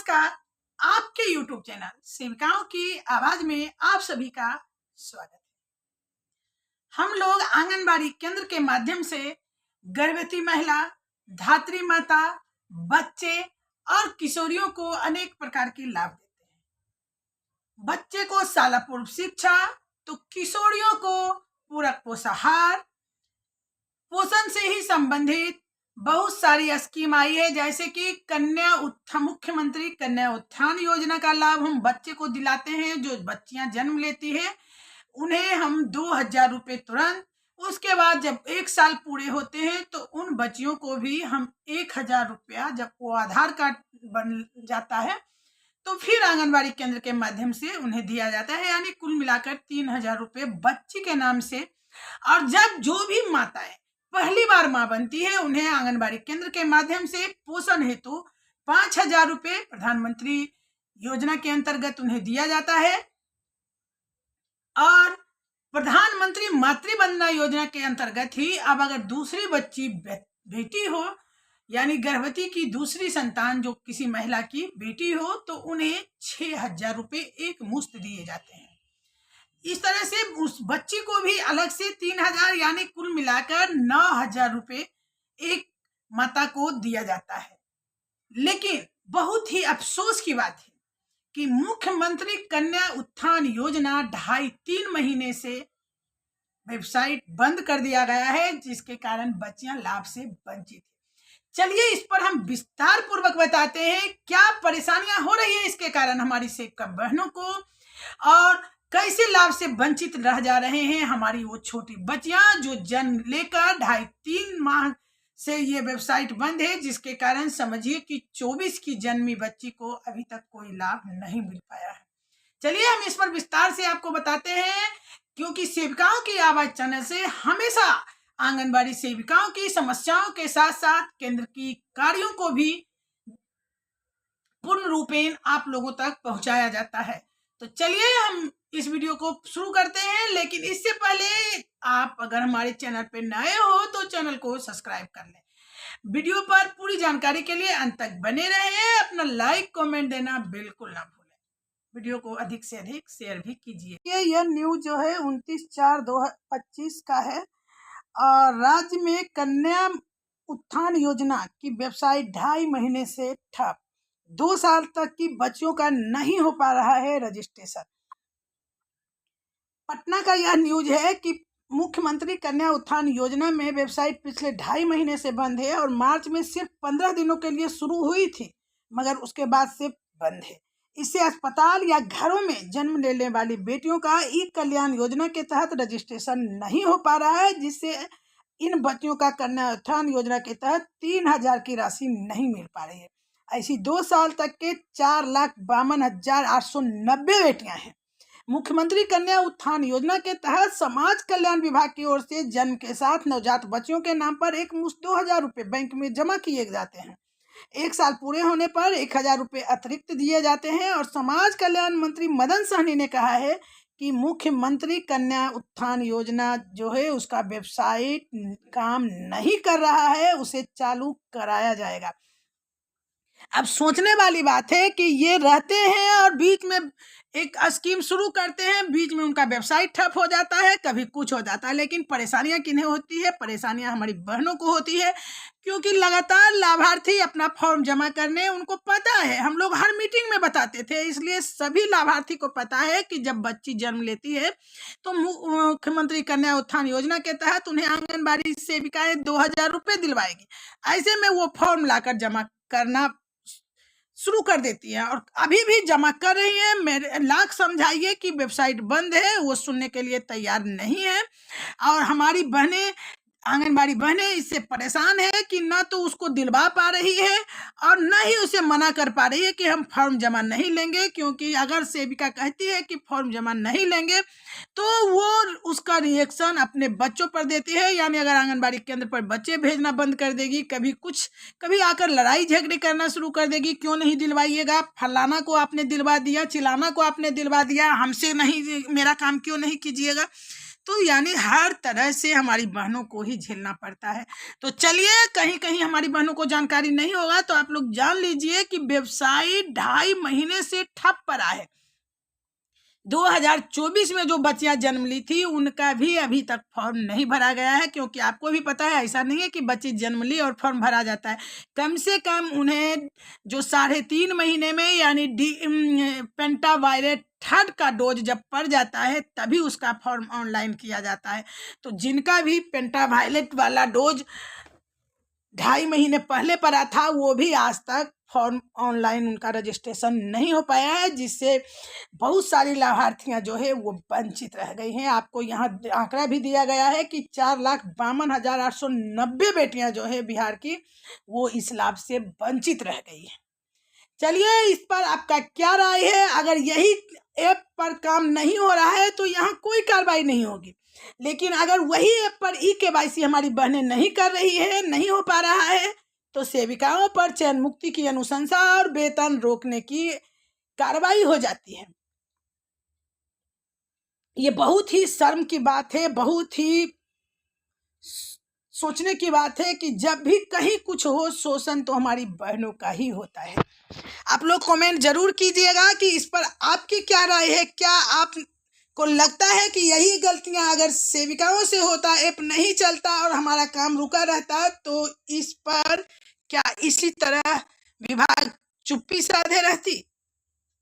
नमस्कार। आपके YouTube channel सेविकाओं की आवाज में आप सभी का स्वागत है। हम लोग आंगनबाड़ी केंद्र के माध्यम से गर्भवती महिला, धात्री माता, बच्चे और किशोरियों को अनेक प्रकार के लाभ देते हैं। बच्चे को शाला पूर्व शिक्षा, तो किशोरियों को पूरक पोषाहार, पोषण से ही संबंधित बहुत सारी स्कीम आई है, जैसे कि कन्या उत्थान, मुख्यमंत्री कन्या उत्थान योजना का लाभ हम बच्चे को दिलाते हैं। जो बच्चियां जन्म लेती है उन्हें हम 2,000 रुपये तुरंत, उसके बाद जब 1 साल पूरे होते हैं तो उन बच्चियों को भी हम 1,000 रुपया, जब वो आधार कार्ड बन जाता है तो फिर आंगनबाड़ी केंद्र के माध्यम से उन्हें दिया जाता है, यानी कुल मिलाकर 3,000 रुपये बच्ची के नाम से। और जब जो भी माताएं पहली बार मां बनती है उन्हें आंगनबाड़ी केंद्र के माध्यम से पोषण हेतु 5,000 रुपये प्रधानमंत्री योजना के अंतर्गत उन्हें दिया जाता है। और प्रधानमंत्री मातृ वंदना योजना के अंतर्गत ही अब अगर दूसरी बच्ची बेटी हो, यानी गर्भवती की दूसरी संतान जो किसी महिला की बेटी हो, तो उन्हें 6,000 रुपये एक मुश्त दिए जाते हैं। इस तरह से उस बच्ची को भी अलग से 3,000, यानी कुल मिलाकर 9,000 रुपये एक माता को दिया जाता है। लेकिन बहुत ही अफसोस की बात है कि मुख्यमंत्री कन्या उत्थान योजना 2.5-3 महीने से वेबसाइट बंद कर दिया गया है, जिसके कारण बच्चियां लाभ से वंचित है। चलिए इस पर हम विस्तार पूर्वक बताते हैं क्या परेशानियां हो रही है इसके कारण हमारी सेविका बहनों को, और कैसे लाभ से वंचित रह जा रहे हैं हमारी वो छोटी बच्चियां जो जन्म लेकर 2.5-3 माह से ये वेबसाइट बंद है, जिसके कारण समझिए कि 24 की जन्मी बच्ची को अभी तक कोई लाभ नहीं मिल पाया है। चलिए हम इस पर विस्तार से आपको बताते हैं, क्योंकि सेविकाओं की आवाज चैनल से हमेशा आंगनबाड़ी सेविकाओं की समस्याओं के साथ साथ केंद्र की कार्यों को भी पूर्ण रूपेण आप लोगों तक पहुंचाया जाता है। तो चलिए हम इस वीडियो को शुरू करते हैं, लेकिन इससे पहले आप अगर हमारे चैनल पे नए हो तो चैनल को सब्सक्राइब कर लें। वीडियो पर पूरी जानकारी के लिए अंत तक बने रहें। अपना लाइक कमेंट देना बिल्कुल ना भूलें। वीडियो को अधिक से अधिक शेयर भी कीजिए। यह न्यूज जो है 29/4/2025 का है, और राज्य में कन्या उत्थान योजना की वेबसाइट 2.5 महीने से ठप। 2 साल तक की बच्चियों का नहीं हो पा रहा है रजिस्ट्रेशन। पटना का यह न्यूज है कि मुख्यमंत्री कन्या उत्थान योजना में वेबसाइट पिछले 2.5 महीने से बंद है, और मार्च में सिर्फ 15 दिनों के लिए शुरू हुई थी, मगर उसके बाद से बंद है। इससे अस्पताल या घरों में जन्म लेने वाली बेटियों का ई कल्याण योजना के तहत रजिस्ट्रेशन नहीं हो पा रहा है, जिससे इन बच्चियों का कन्या उत्थान योजना के तहत 3,000 की राशि नहीं मिल पा रही है। ऐसी 2 साल तक के 4,52,890 बेटियां हैं। मुख्यमंत्री कन्या उत्थान योजना के तहत समाज कल्याण विभाग की ओर से जन्म के साथ नवजात बच्चियों के नाम पर एक मुश्त 2,000 रुपये बैंक में जमा किए जाते हैं। 1 साल पूरे होने पर 1,000 रुपये अतिरिक्त दिए जाते हैं। और समाज कल्याण मंत्री मदन सहनी ने कहा है कि मुख्यमंत्री कन्या उत्थान योजना जो है उसका वेबसाइट काम नहीं कर रहा है, उसे चालू कराया जाएगा। अब सोचने वाली बात है कि ये रहते हैं और बीच में एक स्कीम शुरू करते हैं, बीच में उनका वेबसाइट ठप हो जाता है, कभी कुछ हो जाता है। लेकिन परेशानियां किन्हें होती है? परेशानियां हमारी बहनों को होती है, क्योंकि लगातार लाभार्थी अपना फॉर्म जमा करने, उनको पता है, हम लोग हर मीटिंग में बताते थे, इसलिए सभी लाभार्थी को पता है कि जब बच्ची जन्म लेती है तो मुख्यमंत्री कन्या उत्थान योजना के तहत उन्हें आंगनबाड़ी सेविकाएं 2,000 रुपये दिलवाएगी। ऐसे में वो फॉर्म लाकर जमा करना शुरू कर देती है, और अभी भी जमा कर रही है। मेरे लाख समझाइए कि वेबसाइट बंद है, वो सुनने के लिए तैयार नहीं है। और हमारी बहनें, आंगनबाड़ी बहनें इससे परेशान है कि ना तो उसको दिलवा पा रही है और न ही उसे मना कर पा रही है कि हम फॉर्म जमा नहीं लेंगे, क्योंकि अगर सेविका कहती है कि फॉर्म जमा नहीं लेंगे तो वो उसका रिएक्शन अपने बच्चों पर देती है, यानी अगर आंगनबाड़ी केंद्र पर बच्चे भेजना बंद कर देगी, कभी आकर लड़ाई झगड़े करना शुरू कर देगी। क्यों नहीं दिलवाइएगा? फलाना को आपने दिलवा दिया, चिलाना को आपने दिलवा दिया, हमसे नहीं, मेरा काम क्यों नहीं कीजिएगा? तो यानी हर तरह से हमारी बहनों को ही झेलना पड़ता है। तो चलिए, कहीं कहीं हमारी बहनों को जानकारी नहीं होगा तो आप लोग जान लीजिए कि वेबसाइट 2.5 महीने से ठप पड़ा है। 2024 में जो बच्चियां जन्म ली थी उनका भी अभी तक फॉर्म नहीं भरा गया है, क्योंकि आपको भी पता है ऐसा नहीं है कि बच्ची जन्म ली और फॉर्म भरा जाता है। कम से कम उन्हें जो 3.5 महीने में यानी पेंटावायलेट थर्ड का डोज जब पड़ जाता है तभी उसका फॉर्म ऑनलाइन किया जाता है। तो जिनका भी पेंटावायलेट वाला डोज 2.5 महीने पहले पड़ा था वो भी आज तक फॉर्म ऑनलाइन उनका रजिस्ट्रेशन नहीं हो पाया है, जिससे बहुत सारी लाभार्थियां जो है वो वंचित रह गई हैं। आपको यहाँ आंकड़ा भी दिया गया है कि 4,52,890 बेटियां जो है बिहार की वो इस लाभ से वंचित रह गई है। चलिए, इस पर आपका क्या राय है? अगर यही ऐप पर काम नहीं हो रहा है तो यहाँ कोई कार्रवाई नहीं होगी, लेकिन अगर वही ऐप पर ई-केवाईसी हमारी बहनें नहीं कर रही है, नहीं हो पा रहा है, तो सेविकाओं पर चयन मुक्ति की अनुशंसा और वेतन रोकने की कार्रवाई हो जाती है। ये बहुत ही शर्म की बात है, बहुत ही सोचने की बात है कि जब भी कहीं कुछ हो शोषण तो हमारी बहनों का ही होता है। आप लोग कमेंट जरूर कीजिएगा कि इस पर आपकी क्या राय है। क्या आपको लगता है कि यही गलतियां अगर सेविकाओं से होता, ऐप नहीं चलता और हमारा काम रुका रहता, तो इस पर क्या इसी तरह विभाग चुप्पी साधे रहती?